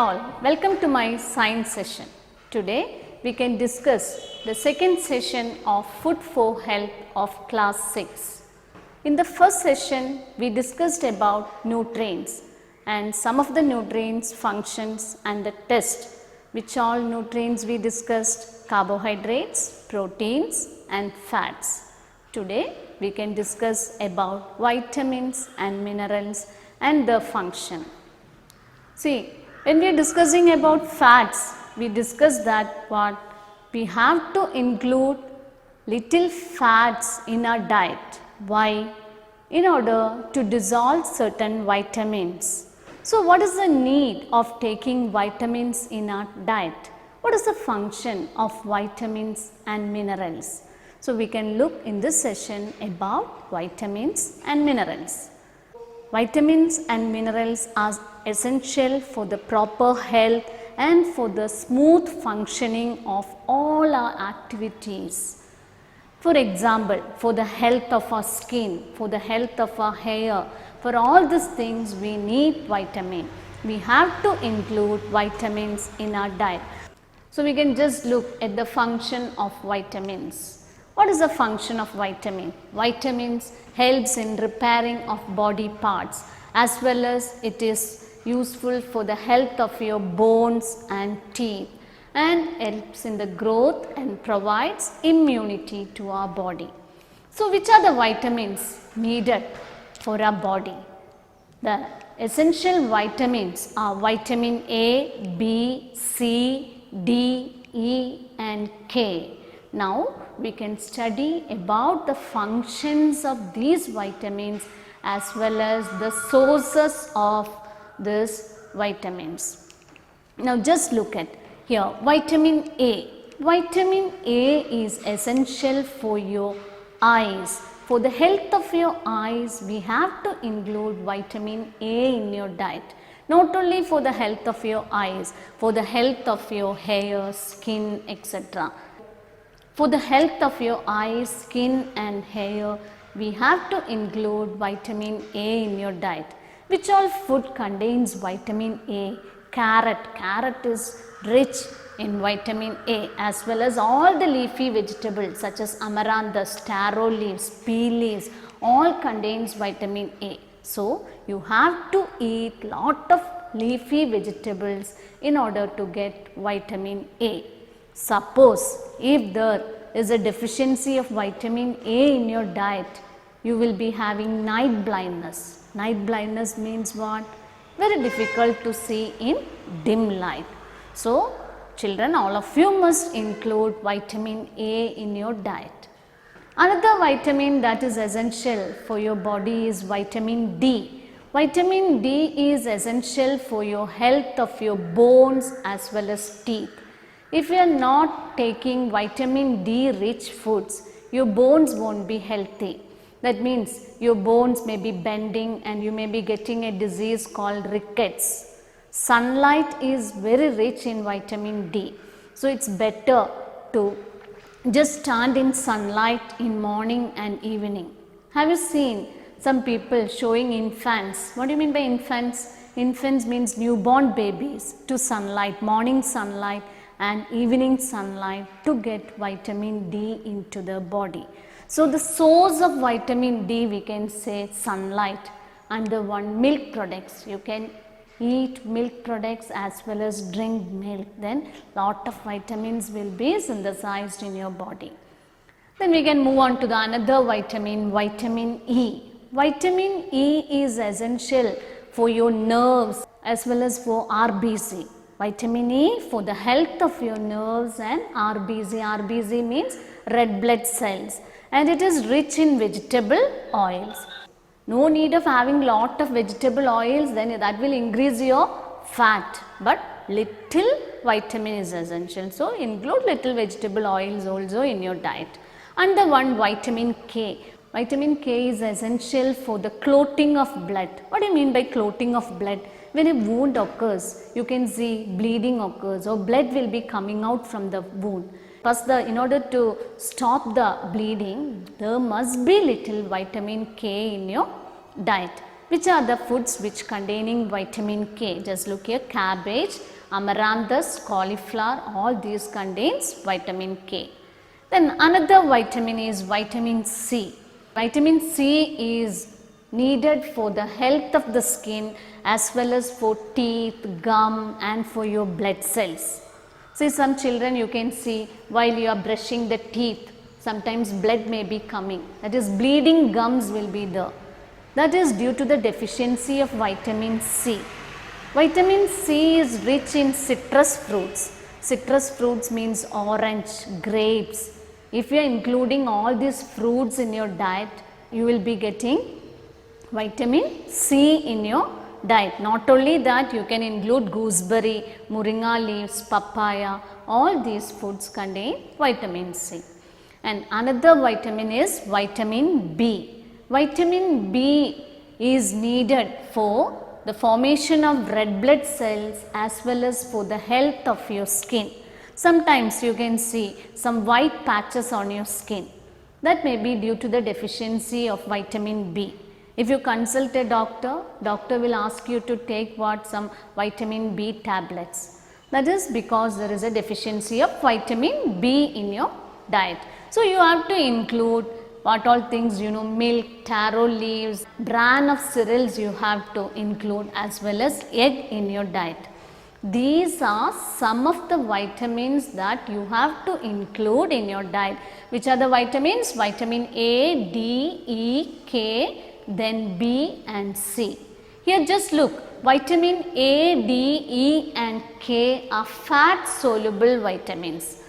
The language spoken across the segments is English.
all, welcome to my science session. Today we can discuss the second session of Food for Health of class 6. In the first session we discussed about nutrients and some of the nutrients, functions and the test. Which all nutrients we discussed? Carbohydrates, proteins and fats. Today we can discuss about vitamins and minerals and their function. See, when we are discussing about fats, we discussed that what we have to include little fats in our diet. Why? In order to dissolve certain vitamins. So, what is the need of taking vitamins in our diet? What is the function of vitamins and minerals? So, we can look in this session about vitamins and minerals. Vitamins and minerals are essential for the proper health and for the smooth functioning of all our activities. For example, for the health of our skin, for the health of our hair, for all these things we need vitamin. We have to include vitamins in our diet. So, we can just look at the function of vitamins. What is the function of vitamin? Vitamins helps in repairing of body parts as well as it is useful for the health of your bones and teeth and helps in the growth and provides immunity to our body. So, which are the vitamins needed for our body? The essential vitamins are vitamin A, B, C, D, E and K. Now, we can study about the functions of these vitamins as well as the sources of these vitamins. Now, just look at here vitamin A. Vitamin A is essential for your eyes. For the health of your eyes, we have to include vitamin A in your diet. Not only for the health of your eyes, for the health of your hair, skin, etc. For the health of your eyes, skin and hair, we have to include vitamin A in your diet. Which all food contains vitamin A? Carrot. Carrot is rich in vitamin A as well as all the leafy vegetables such as amaranthus, taro leaves, pea leaves, all contains vitamin A. So, you have to eat lot of leafy vegetables in order to get vitamin A. Suppose if there is a deficiency of vitamin A in your diet, you will be having night blindness. Night blindness means what? Very difficult to see in dim light. So, children, all of you must include vitamin A in your diet. Another vitamin that is essential for your body is vitamin D. Vitamin D is essential for your health of your bones as well as teeth. If you are not taking vitamin D rich foods, your bones won't be healthy. That means your bones may be bending and you may be getting a disease called rickets. Sunlight is very rich in vitamin D. So, it's better to just stand in sunlight in morning and evening. Have you seen some people showing infants? What do you mean by infants? Infants means newborn babies to sunlight, morning sunlight and evening sunlight to get vitamin D into the body. So, the source of vitamin D we can say sunlight, and the one milk products. You can eat milk products as well as drink milk, then lot of vitamins will be synthesized in your body. Then we can move on to the another vitamin, vitamin E. Vitamin E is essential for your nerves as well as for RBC. Vitamin E for the health of your nerves and RBC. RBC means red blood cells and it is rich in vegetable oils. No need of having lot of vegetable oils, then that will increase your fat, but little vitamin is essential. So, include little vegetable oils also in your diet. And the one vitamin K. Vitamin K is essential for the clotting of blood. What do you mean by clotting of blood? When a wound occurs, you can see bleeding occurs or blood will be coming out from the wound. First, in order to stop the bleeding, there must be little vitamin K in your diet. Which are the foods which containing vitamin K? Just look here: cabbage, Amaranthus, cauliflower, all these contains vitamin K. Then another vitamin is vitamin C. Vitamin C is needed for the health of the skin as well as for teeth, gum and for your blood cells. See, some children you can see while you are brushing the teeth, sometimes blood may be coming, that is bleeding gums will be there. That is due to the deficiency of vitamin C. Vitamin C is rich in citrus fruits. Citrus fruits means orange, grapes. If you are including all these fruits in your diet, you will be getting vitamin C in your diet. Not only that, you can include gooseberry, moringa leaves, papaya, all these foods contain vitamin C. And another vitamin is vitamin B. Vitamin B is needed for the formation of red blood cells as well as for the health of your skin. Sometimes you can see some white patches on your skin. That may be due to the deficiency of vitamin B. If you consult a doctor, doctor will ask you to take some vitamin B tablets. That is because there is a deficiency of vitamin B in your diet. So you have to include what all things, milk, taro leaves, bran of cereals you have to include as well as egg in your diet. These are some of the vitamins that you have to include in your diet. Which are the vitamins? Vitamin A, D, E, K, then B and C. Here just look, vitamin A, D, E and K are fat soluble vitamins.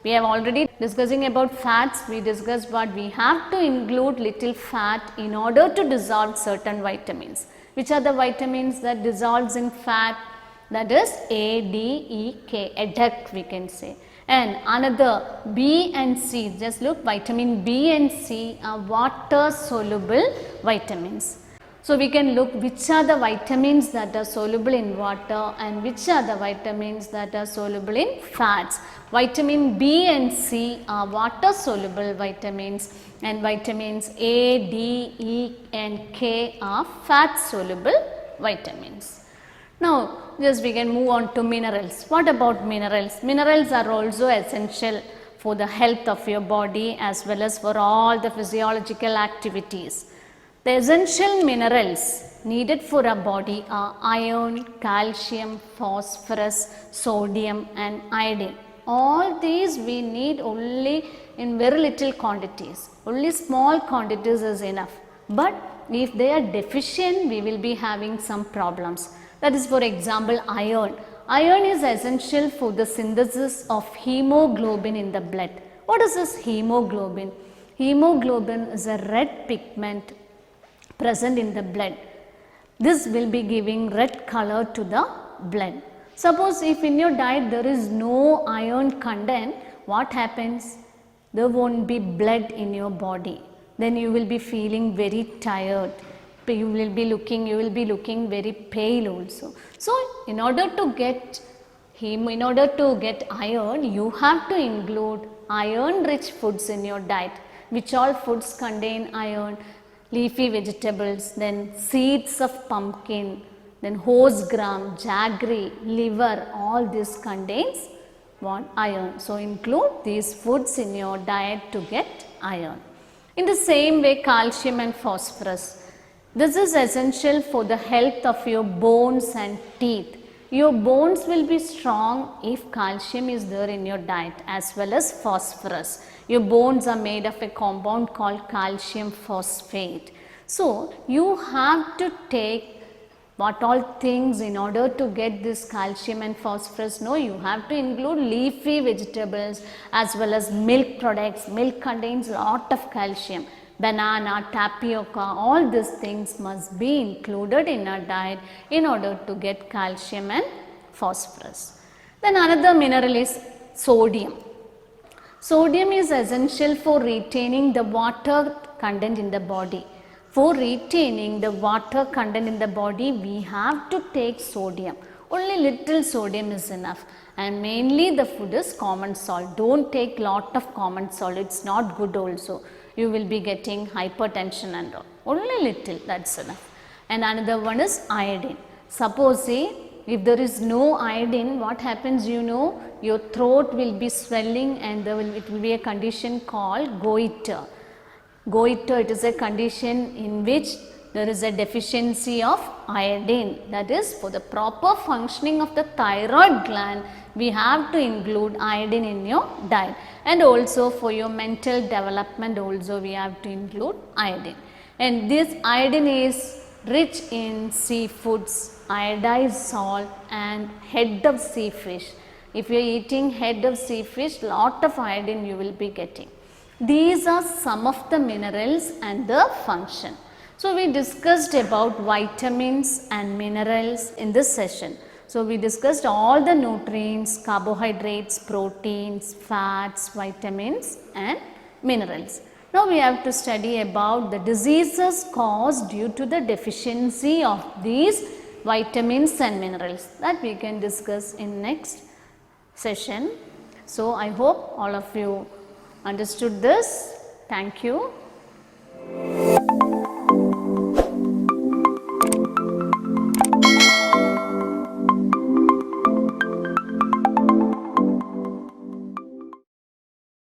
We have already discussing about fats, we discussed what we have to include little fat in order to dissolve certain vitamins. Which are the vitamins that dissolves in fat? That is A, D, E, K, EDK we can say. And another B and C, just look, vitamin B and C are water soluble vitamins. So we can look which are the vitamins that are soluble in water and which are the vitamins that are soluble in fats. Vitamin B and C are water soluble vitamins and vitamins A, D, E and K are fat soluble vitamins. Now just we can move on to minerals. What about minerals? Minerals are also essential for the health of your body as well as for all the physiological activities. The essential minerals needed for our body are iron, calcium, phosphorus, sodium and iodine. All these we need only in very little quantities. Only small quantities is enough. But if they are deficient, we will be having some problems. That is, for example, iron. Iron is essential for the synthesis of hemoglobin in the blood. What is this hemoglobin? Hemoglobin is a red pigment present in the blood. This will be giving red color to the blood. Suppose if in your diet there is no iron content, what happens? There won't be blood in your body. Then you will be feeling very tired. You will be looking very pale also. So in order to get iron, you have to include iron rich foods in your diet. Which all foods contain iron? Leafy vegetables, then seeds of pumpkin, then horse gram, jaggery, liver, all this contains iron. So include these foods in your diet to get iron. In the same way, calcium and phosphorus. This is essential for the health of your bones and teeth. Your bones will be strong if calcium is there in your diet as well as phosphorus. Your bones are made of a compound called calcium phosphate. So you have to take what all things in order to get this calcium and phosphorus? No, you have to include leafy vegetables as well as milk products. Milk contains lot of calcium. Banana, tapioca, all these things must be included in our diet in order to get calcium and phosphorus. Then another mineral is sodium. Sodium is essential for retaining the water content in the body. For retaining the water content in the body, we have to take sodium. Only little sodium is enough, and mainly the food is common salt. Don't take lot of common salt, it's not good also. You will be getting hypertension and all. Only little, that's enough. And another one is iodine. Suppose If there is no iodine, what happens, you know, your throat will be swelling and it will be a condition called goiter. Goiter, it is a condition in which there is a deficiency of iodine. That is, for the proper functioning of the thyroid gland, we have to include iodine in your diet, and also for your mental development also we have to include iodine. And this iodine is rich in seafoods, iodized salt and head of sea fish. If you are eating head of sea fish, lot of iodine you will be getting. These are some of the minerals and the function. So, we discussed about vitamins and minerals in this session. So, we discussed all the nutrients, carbohydrates, proteins, fats, vitamins and minerals. Now, we have to study about the diseases caused due to the deficiency of these vitamins and minerals, that we can discuss in next session. So, I hope all of you understood this. Thank you.